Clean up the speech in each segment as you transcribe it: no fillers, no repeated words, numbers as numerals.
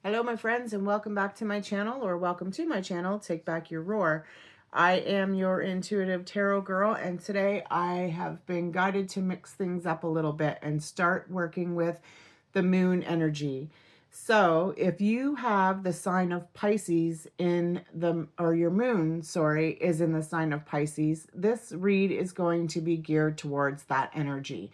Hello, my friends, and welcome back to my channel, or welcome to my channel, Take Back Your Roar. I am your intuitive tarot girl, and today I have been guided to mix things up a little bit and start working with the moon energy. So if you have the sign of Pisces or your moon, sorry, is in the sign of Pisces, this read is going to be geared towards that energy.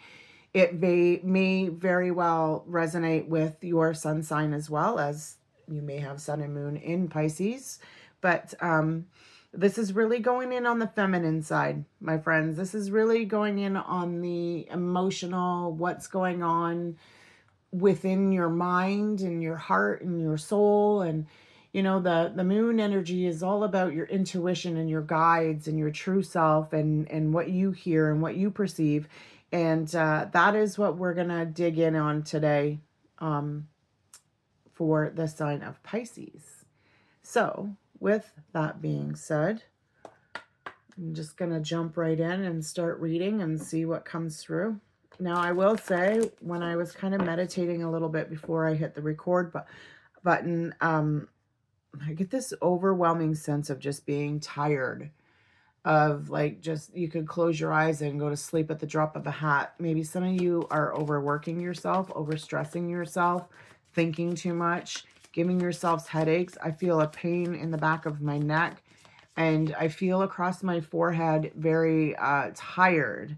It may very well resonate with your sun sign as well, as you may have sun and moon in Pisces. But this is really going in on the feminine side, my friends. This is really going in on the emotional, what's going on within your mind and your heart and your soul. And the moon energy is all about your intuition and your guides and your true self and what you hear and what you perceive. And that is what we're gonna dig in on today, for the sign of Pisces. So with that being said, I'm just gonna jump right in and start reading and see what comes through. Now, I will say, when I was kind of meditating a little bit before I hit the record button, I get this overwhelming sense of just being tired, of like, just, you could close your eyes and go to sleep at the drop of a hat. Maybe some of you are overworking yourself, overstressing yourself, thinking too much, giving yourselves headaches. I feel a pain in the back of my neck, and I feel across my forehead very tired,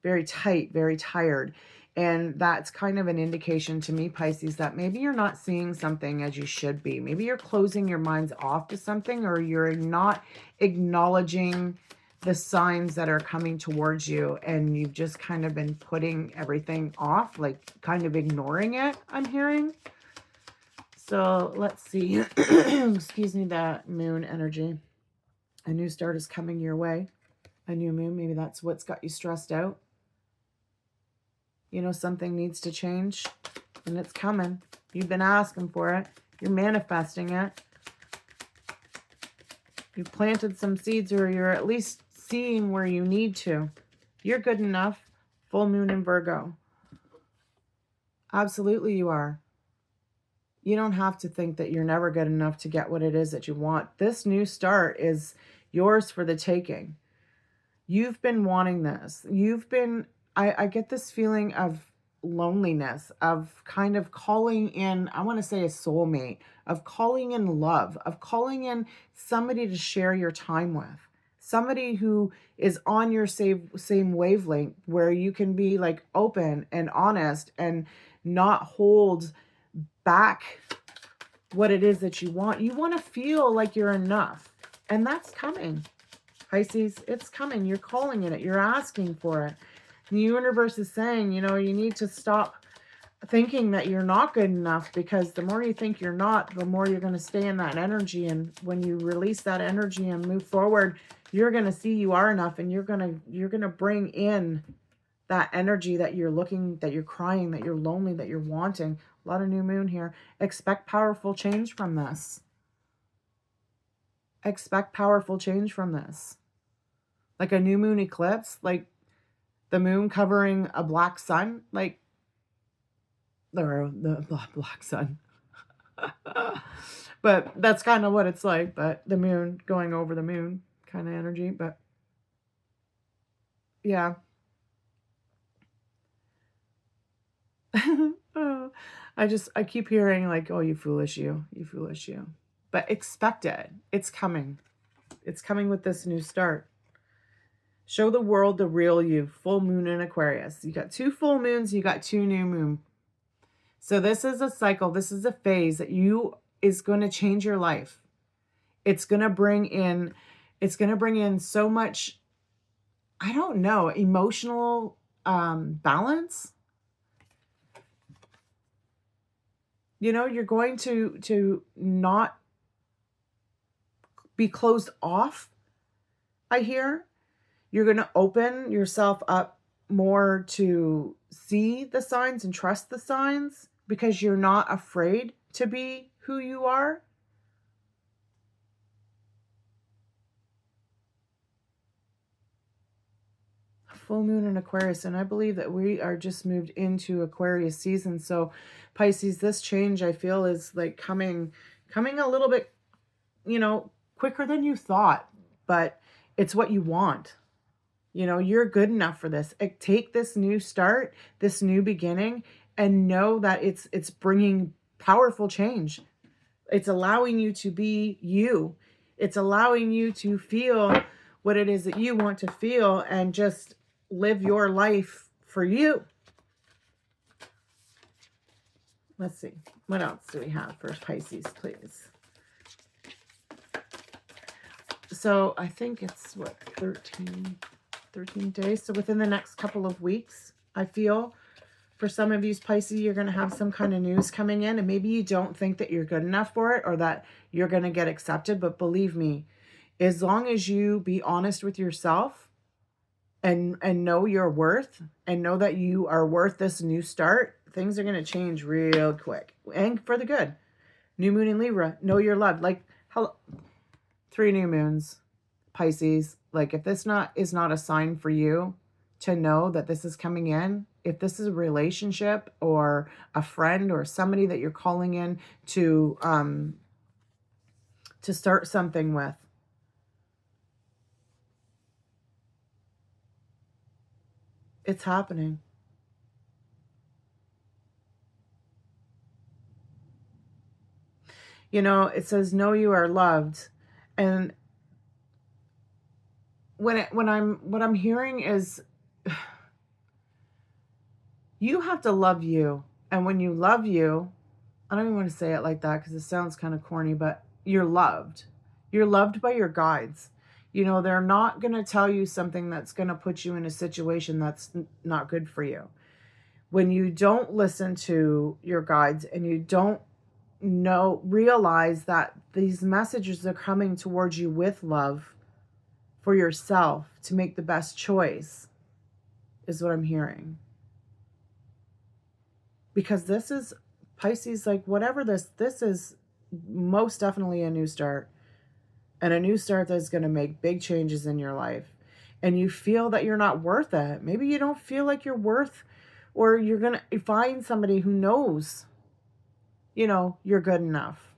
very tight, very tired. And that's kind of an indication to me, Pisces, that maybe you're not seeing something as you should be. Maybe you're closing your minds off to something, or you're not acknowledging the signs that are coming towards you, and you've just kind of been putting everything off, like kind of ignoring it, I'm hearing. So let's see. Excuse me, that moon energy. A new start is coming your way. A new moon, maybe that's what's got you stressed out. Something needs to change, and it's coming. You've been asking for it. You're manifesting it. You planted some seeds, or you're at least seeing where you need to. You're good enough. Full moon in Virgo. Absolutely you are. You don't have to think that you're never good enough to get what it is that you want. This new start is yours for the taking. You've been wanting this. I get this feeling of loneliness, of kind of calling in, I want to say a soulmate, of calling in love, of calling in somebody to share your time with, somebody who is on your same wavelength, where you can be like open and honest and not hold back what it is that you want. You want to feel like you're enough, and that's coming. Pisces, it's coming. You're calling it. You're asking for it. The universe is saying, you need to stop thinking that you're not good enough, because the more you think you're not, the more you're going to stay in that energy. And when you release that energy and move forward, you're going to see you are enough, and you're going to bring in that energy that you're looking, that you're crying, that you're lonely, that you're wanting. A lot of new moon here. Expect powerful change from this. Expect powerful change from this. Like a new moon eclipse, like the moon covering a black sun, like, or the black sun. But that's kind of what it's like. But the moon going over the moon kind of energy. But yeah. I keep hearing like, oh, you foolish you, you foolish you. But expect it. It's coming. It's coming with this new start. Show the world the real you. Full moon in Aquarius. You got 2 full moons. You got 2 new moon. So this is a cycle. This is a phase that is going to change your life. It's going to bring in so much, I don't know, emotional balance. You're going to not be closed off, I hear. You're going to open yourself up more to see the signs and trust the signs, because you're not afraid to be who you are. full moon in Aquarius, and I believe that we are just moved into Aquarius season. So Pisces, this change I feel is like coming a little bit, you know, quicker than you thought, but it's what you want. You know, you're good enough for this. Take this new start, this new beginning, and know that it's bringing powerful change. It's allowing you to be you. It's allowing you to feel what it is that you want to feel and just live your life for you. Let's see. What else do we have for Pisces, please? So I think it's, what, 13 days. So within the next couple of weeks, I feel for some of you Pisces, you're going to have some kind of news coming in, and maybe you don't think that you're good enough for it or that you're going to get accepted. But believe me, as long as you be honest with yourself and know your worth and know that you are worth this new start, things are going to change real quick and for the good. New moon in Libra, know you're loved. Like, hello, 3 new moons, Pisces. Like, if this is not a sign for you to know that this is coming in, if this is a relationship or a friend or somebody that you're calling in to start something with, it's happening. You know, it says, know you are loved. And what I'm hearing is you have to love you. And when you love you, I don't even want to say it like that because it sounds kind of corny, but you're loved. You're loved by your guides. You know, they're not going to tell you something that's going to put you in a situation that's not good for you. When you don't listen to your guides and you don't realize that these messages are coming towards you with love for yourself to make the best choice, is what I'm hearing. Because this is Pisces, like, whatever this is most definitely a new start, and a new start that's going to make big changes in your life. And you feel that you're not worth it. Maybe you don't feel like you're worth, or you're going to find somebody who knows, you know, you're good enough.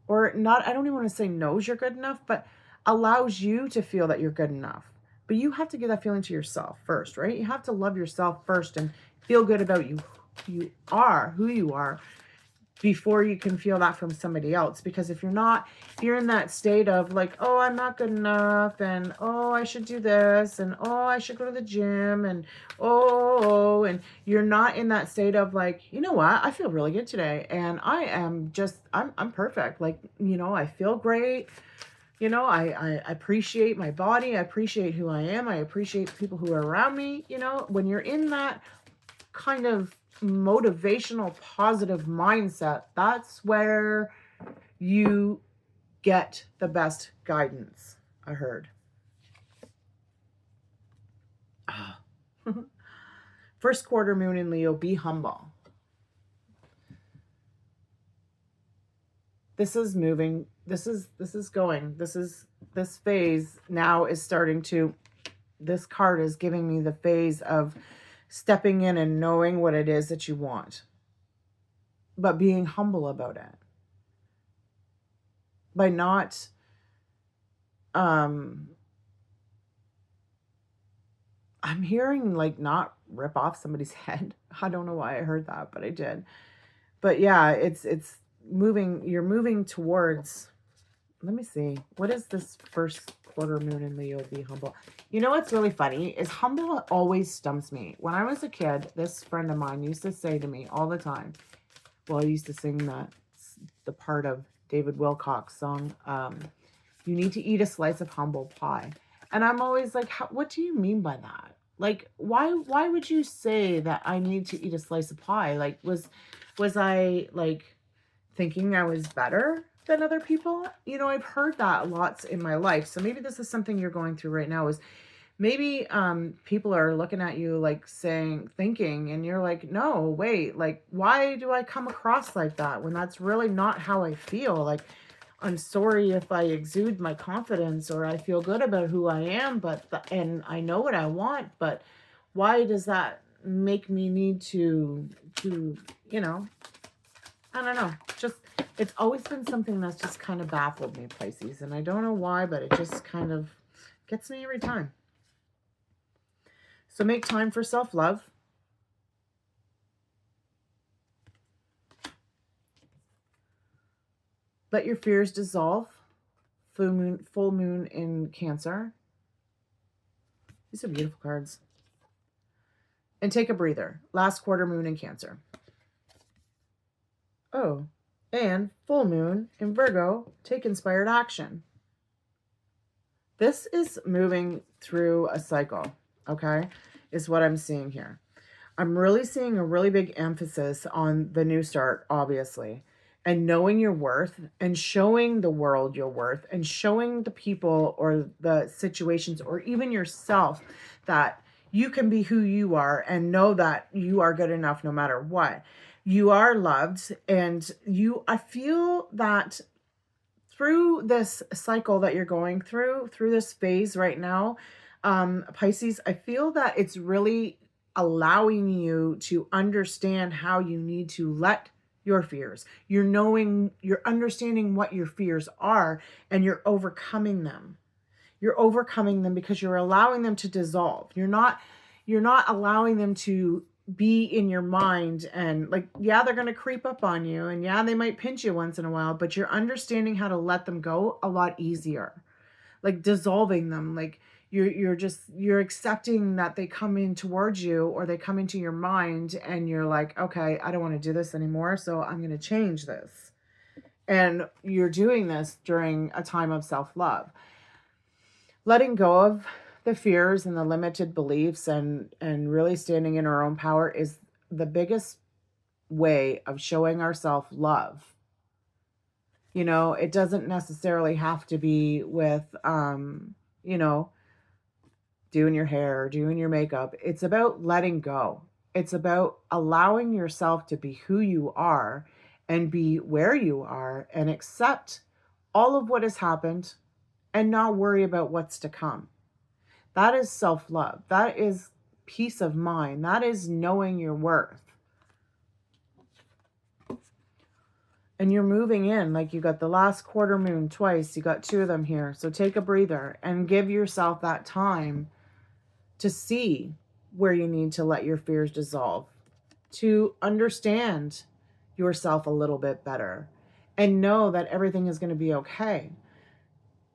Or not, I don't even want to say knows you're good enough, but allows you to feel that you're good enough. But you have to give that feeling to yourself first, right? You have to love yourself first and feel good about who you are, before you can feel that from somebody else. Because if you're in that state of like, oh, I'm not good enough, and oh, I should do this, and oh, I should go to the gym, and and you're not in that state of like, you know what, I feel really good today, and I'm perfect. Like, you know, I feel great. You know, I appreciate my body. I appreciate who I am. I appreciate the people who are around me. You know, when you're in that kind of motivational, positive mindset, that's where you get the best guidance, I heard. First quarter moon in Leo, be humble. This is moving. This is going. This phase now is starting to, this card is giving me the phase of stepping in and knowing what it is that you want, but being humble about it. By not, I'm hearing like not rip off somebody's head. I don't know why I heard that, but I did. But yeah, it's moving, you're moving towards, let me see, what is this first quarter moon in Leo, be humble? You know what's really funny is humble always stumps me. When I was a kid, this friend of mine used to say to me all the time, well, I used to sing the part of David Wilcock's song, you need to eat a slice of humble pie. And I'm always like, what do you mean by that? Like, why would you say that I need to eat a slice of pie? Like, was I like thinking I was better than other people? You know, I've heard that lots in my life. So maybe this is something you're going through right now, is maybe people are looking at you like thinking, and you're like, no, wait, like, why do I come across like that when that's really not how I feel? Like, I'm sorry if I exude my confidence or I feel good about who I am, and I know what I want, but why does that make me need to, you know, I don't know. Just, it's always been something that's just kind of baffled me, Pisces. And I don't know why, but it just kind of gets me every time. So make time for self-love. Let your fears dissolve. Full moon in Cancer. These are beautiful cards. And take a breather. Last quarter moon in Cancer. Oh, and full moon in Virgo. Take inspired action. This is moving through a cycle, okay, is what I'm seeing here. I'm really seeing a really big emphasis on the new start, obviously, and knowing your worth and showing the world your worth and showing the people or the situations or even yourself that you can be who you are and know that you are good enough no matter what. You are loved, and I feel that through this cycle that you're going through this phase right now, Pisces, I feel that it's really allowing you to understand how you need to let your fears. You're understanding what your fears are, and you're overcoming them. You're overcoming them because you're allowing them to dissolve. You're not allowing them to be in your mind, and like, yeah, they're going to creep up on you, and yeah, they might pinch you once in a while, but you're understanding how to let them go a lot easier, like dissolving them. Like you're accepting that they come in towards you or they come into your mind, and you're like, okay, I don't want to do this anymore, so I'm going to change this. And you're doing this during a time of self-love. Letting go of the fears and the limited beliefs and really standing in our own power is the biggest way of showing ourselves love. You know, it doesn't necessarily have to be with, you know, doing your hair, doing your makeup. It's about letting go. It's about allowing yourself to be who you are and be where you are and accept all of what has happened and not worry about what's to come. That is self-love. That is peace of mind. That is knowing your worth. And you're moving in, like you got the last quarter moon twice. You got two of them here. So take a breather and give yourself that time to see where you need to let your fears dissolve, to understand yourself a little bit better, and know that everything is going to be okay.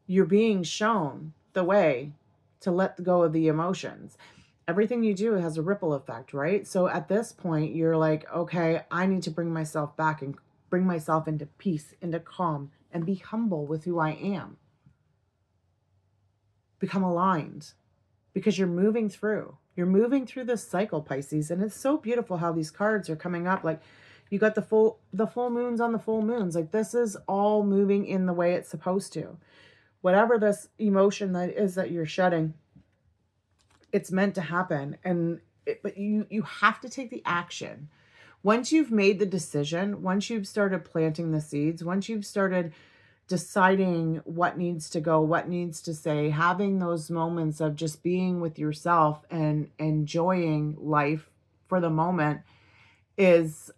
You're being shown the way to let go of the emotions. Everything you do has a ripple effect, right? So at this point, you're like, okay, I need to bring myself back and bring myself into peace, into calm, and be humble with who I am. Become aligned, because you're moving through. You're moving through this cycle, Pisces, and it's so beautiful how these cards are coming up. Like, you got the full moons on the full moons. Like, this is all moving in the way it's supposed to. Whatever this emotion that is that you're shedding, it's meant to happen. But you have to take the action. Once you've made the decision, once you've started planting the seeds, once you've started deciding what needs to go, what needs to say, having those moments of just being with yourself and enjoying life for the moment is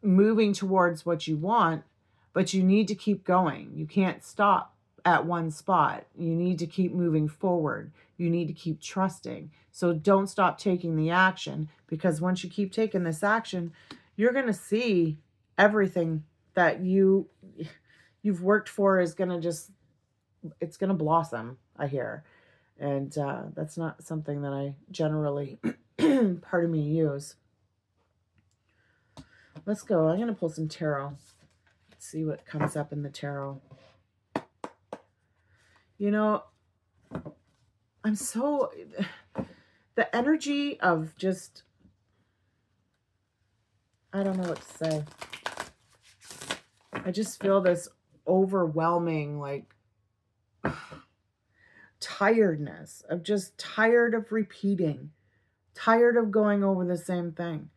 moving towards what you want. But you need to keep going. You can't stop at one spot. You need to keep moving forward. You need to keep trusting. So don't stop taking the action, because once you keep taking this action, you're going to see everything that you've worked for is going to it's going to blossom, I hear. And that's not something that I generally, pardon me, use. Let's go. I'm going to pull some tarot. Let's see what comes up in the tarot. You know, I'm so... the energy of just... I don't know what to say. I just feel this overwhelming, like, tiredness of just tired of repeating, tired of going over the same thing.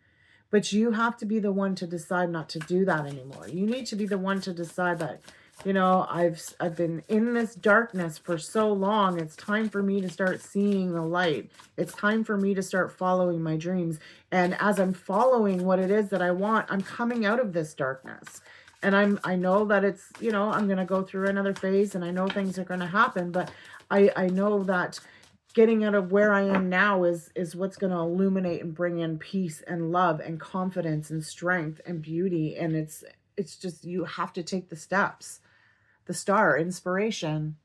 But you have to be the one to decide not to do that anymore. You need to be the one to decide that You know, I've been in this darkness for so long. It's time for me to start seeing the light. It's time for me to start following my dreams. And as I'm following what it is that I want, I'm coming out of this darkness. And I know that it's, you know, I'm going to go through another phase, and I know things are going to happen, but I know that getting out of where I am now is what's going to illuminate and bring in peace and love and confidence and strength and beauty. And it's just, you have to take the steps. The star, inspiration.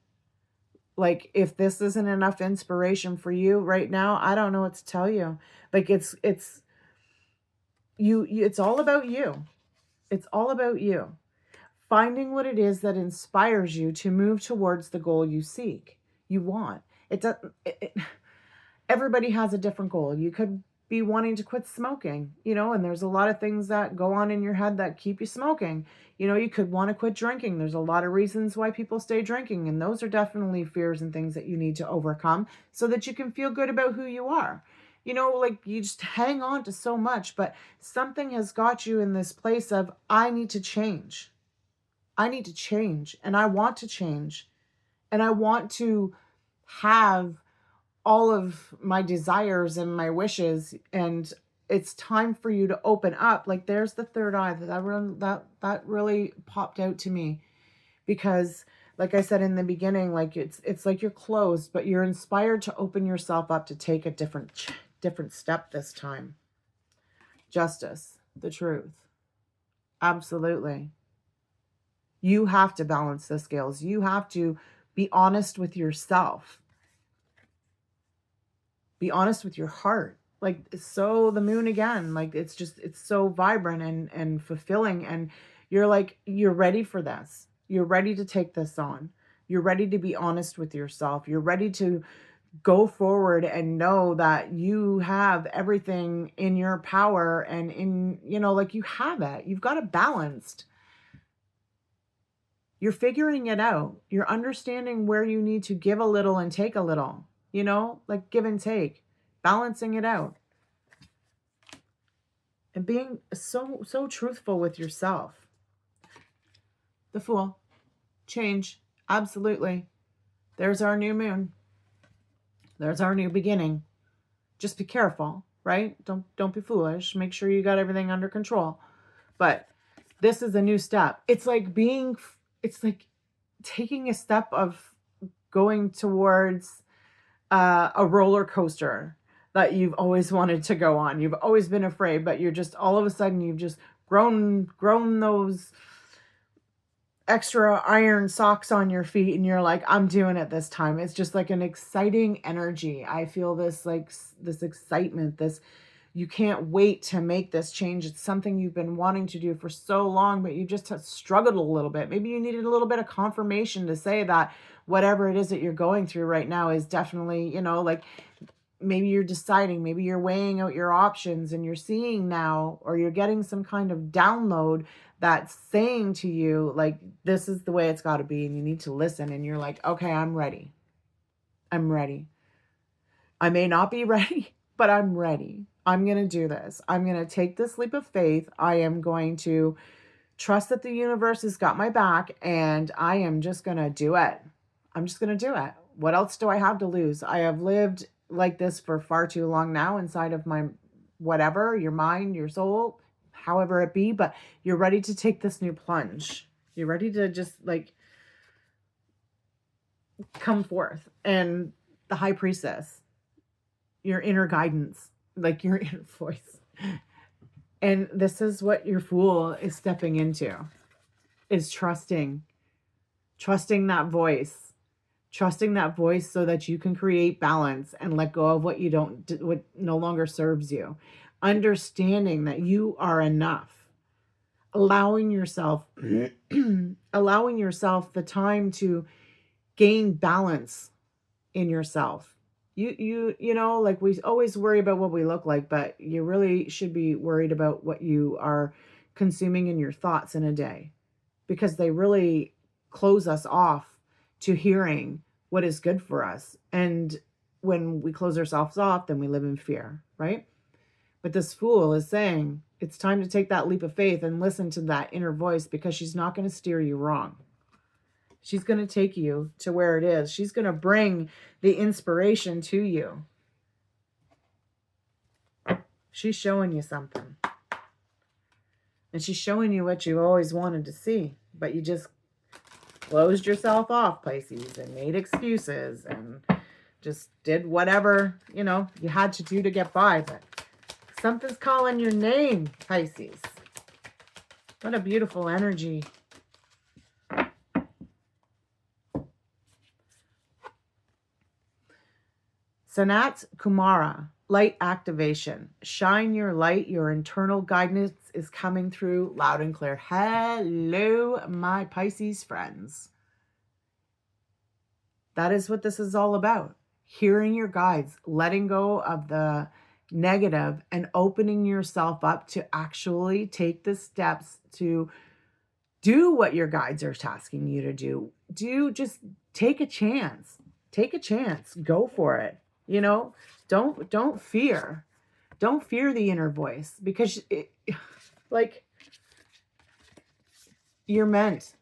Like, if this isn't enough inspiration for you right now, I don't know what to tell you. Like, it's you it's all about you. It's all about you. Finding what it is that inspires you to move towards the goal you seek, you want. It does everybody has a different goal. You could be wanting to quit smoking, you know, and there's a lot of things that go on in your head that keep you smoking. You know, you could want to quit drinking. There's a lot of reasons why people stay drinking, and those are definitely fears and things that you need to overcome so that you can feel good about who you are. You know, like, you just hang on to so much, but something has got you in this place of, I need to change. I need to change, and I want to change, and I want to have all of my desires and my wishes, and it's time for you to open up. Like, there's the third eye that really popped out to me, because like I said in the beginning, like, it's like you're closed, but you're inspired to open yourself up to take a different step this time. Justice, the truth. Absolutely. You have to balance the scales. You have to be honest with yourself. Be honest with your heart. Like, so the moon again, like, it's so vibrant and fulfilling, and you're like, you're ready for this. You're ready to take this on. You're ready to be honest with yourself. You're ready to go forward and know that you have everything in your power, and in, you know, like, you have it. You've got it balanced. You're figuring it out. You're understanding where you need to give a little and take a little, you know, like, give and take, balancing it out, and being so truthful with yourself. The Fool. Change. Absolutely. There's our new moon. There's our new beginning. Just be careful, right? Don't be foolish. Make sure you got everything under control. But this is a new step. It's like taking a step of going towards a roller coaster that you've always wanted to go on. You've always been afraid, but you're just, all of a sudden, you've just grown those extra iron socks on your feet, and you're like, I'm doing it this time. It's just like an exciting energy. I feel this, like, this excitement, this, you can't wait to make this change. It's something you've been wanting to do for so long, but you just have struggled a little bit. Maybe you needed a little bit of confirmation to say that whatever it is that you're going through right now is definitely, you know, like, maybe you're deciding, maybe you're weighing out your options, and you're seeing now, or you're getting some kind of download that's saying to you, like, this is the way it's got to be, and you need to listen. And you're like, okay, I'm ready. I'm ready. I may not be ready, but I'm ready. I'm going to do this. I'm going to take this leap of faith. I am going to trust that the universe has got my back, and I am just going to do it. I'm just going to do it. What else do I have to lose? I have lived like this for far too long now, inside of my whatever, your mind, your soul, however it be, but you're ready to take this new plunge. You're ready to just, like, come forth. And the High Priestess, your inner guidance, like, your inner voice. And this is what your Fool is stepping into, is trusting that voice. Trusting that voice so that you can create balance and let go of what no longer serves you. Understanding that you are enough. Allowing yourself the time to gain balance in yourself. You know, like, we always worry about what we look like, but you really should be worried about what you are consuming in your thoughts in a day, because they really close us off to hearing what is good for us. And when we close ourselves off, then we live in fear, right? But this Fool is saying it's time to take that leap of faith and listen to that inner voice, because she's not going to steer you wrong. She's going to take you to where it is. She's going to bring the inspiration to you. She's showing you something. And she's showing you what you always wanted to see. But you just closed yourself off, Pisces, and made excuses and just did whatever, you had to do to get by. But something's calling your name, Pisces. What a beautiful energy. Sanat Kumara, light activation. Shine your light. Your internal guidance is coming through loud and clear. Hello, my Pisces friends. That is what this is all about. Hearing your guides, letting go of the negative and opening yourself up to actually take the steps to do what your guides are tasking you to do. Just take a chance. Take a chance. Go for it. Don't fear. Don't fear the inner voice, because you're meant.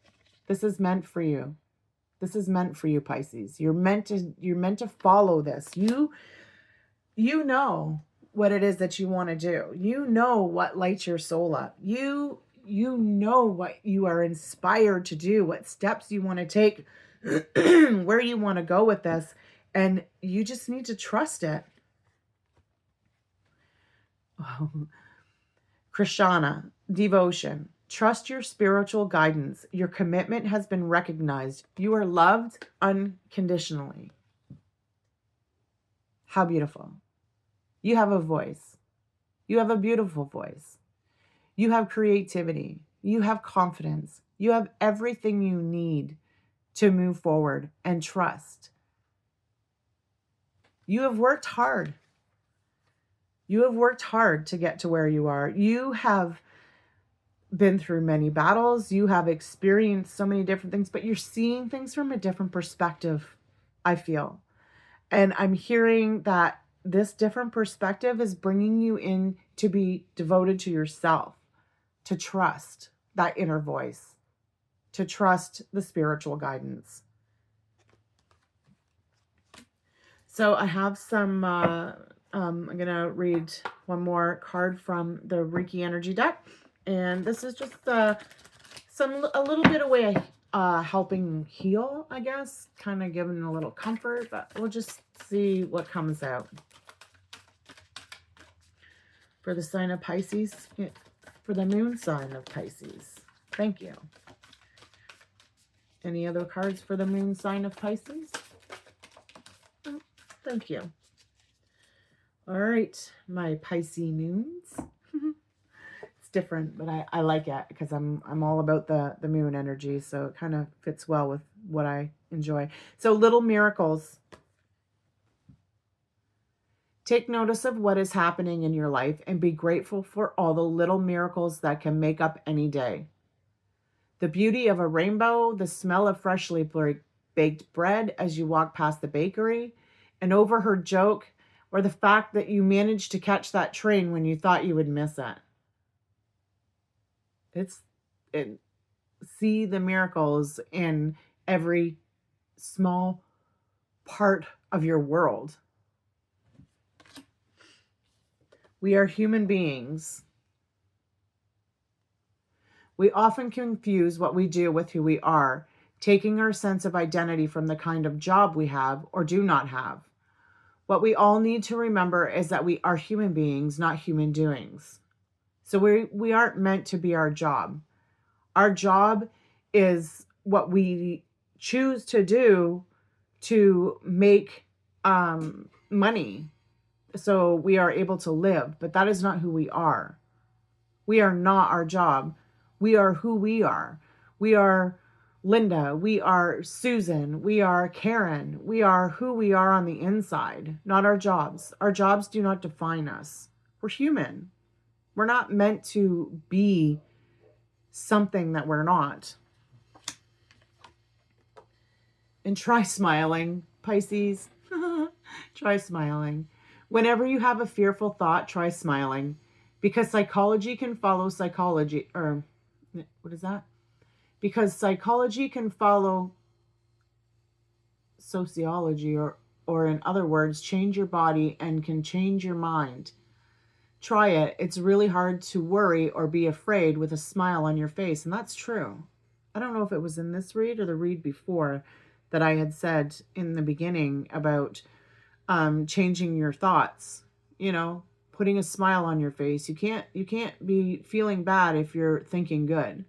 This is meant for you. This is meant for you, Pisces. You're meant to follow this. You know what it is that you want to do. You know what lights your soul up. You know what you are inspired to do, what steps you want to take, where you want to go with this, and you just need to trust it. Krishna, devotion. Trust your spiritual guidance. Your commitment has been recognized. You are loved unconditionally. How beautiful. You have a voice. You have a beautiful voice. You have creativity. You have confidence. You have everything you need to move forward and trust. You have worked hard. You have worked hard to get to where you are. You have been through many battles. You have experienced so many different things, but you're seeing things from a different perspective, I feel. And I'm hearing that this different perspective is bringing you in to be devoted to yourself, to trust that inner voice, to trust the spiritual guidance. So I have some, I'm going to read one more card from the Reiki Energy deck. And this is just a little bit of way helping heal, I guess, kind of giving a little comfort, but we'll just see what comes out. For the sign of Pisces, for the moon sign of Pisces. Thank you. Any other cards for the moon sign of Pisces? Oh, thank you. All right, my Pisces moons. It's different, but I like it because I'm all about the moon energy, so it kind of fits well with what I enjoy. So little miracles. Take notice of what is happening in your life and be grateful for all the little miracles that can make up any day. The beauty of a rainbow, the smell of freshly baked bread as you walk past the bakery, an overheard joke, or the fact that you managed to catch that train when you thought you would miss it. See the miracles in every small part of your world. We are human beings. We often confuse what we do with who we are, taking our sense of identity from the kind of job we have or do not have. What we all need to remember is that we are human beings, not human doings. So we aren't meant to be our job. Our job is what we choose to do to make money, so we are able to live, but that is not who we are. We are not our job. We are who we are. We are Linda. We are Susan. We are Karen. We are who we are on the inside, not our jobs. Our jobs do not define us. We're human. We're not meant to be something that we're not. And try smiling, Pisces. Try smiling. Whenever you have a fearful thought, try smiling, because psychology can follow psychology, or what is that? Because psychology can follow sociology, or in other words, change your body and can change your mind. Try it. It's really hard to worry or be afraid with a smile on your face. And that's true. I don't know if it was in this read or the read before that I had said in the beginning about changing your thoughts, you know, putting a smile on your face. You can't be feeling bad if you're thinking good.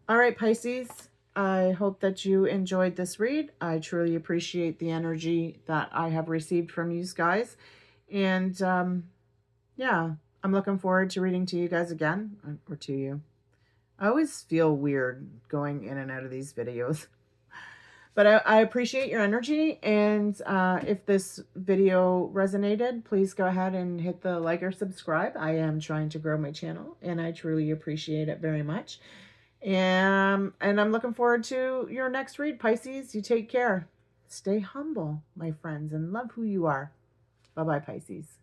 All right, Pisces. I hope that you enjoyed this read. I truly appreciate the energy that I have received from you guys. And yeah, I'm looking forward to reading to you guys again, or to you. I always feel weird going in and out of these videos. But I appreciate your energy, and if this video resonated, please go ahead and hit the like or subscribe. I am trying to grow my channel, and I truly appreciate it very much. And I'm looking forward to your next read, Pisces. You take care. Stay humble, my friends, and love who you are. Bye-bye, Pisces.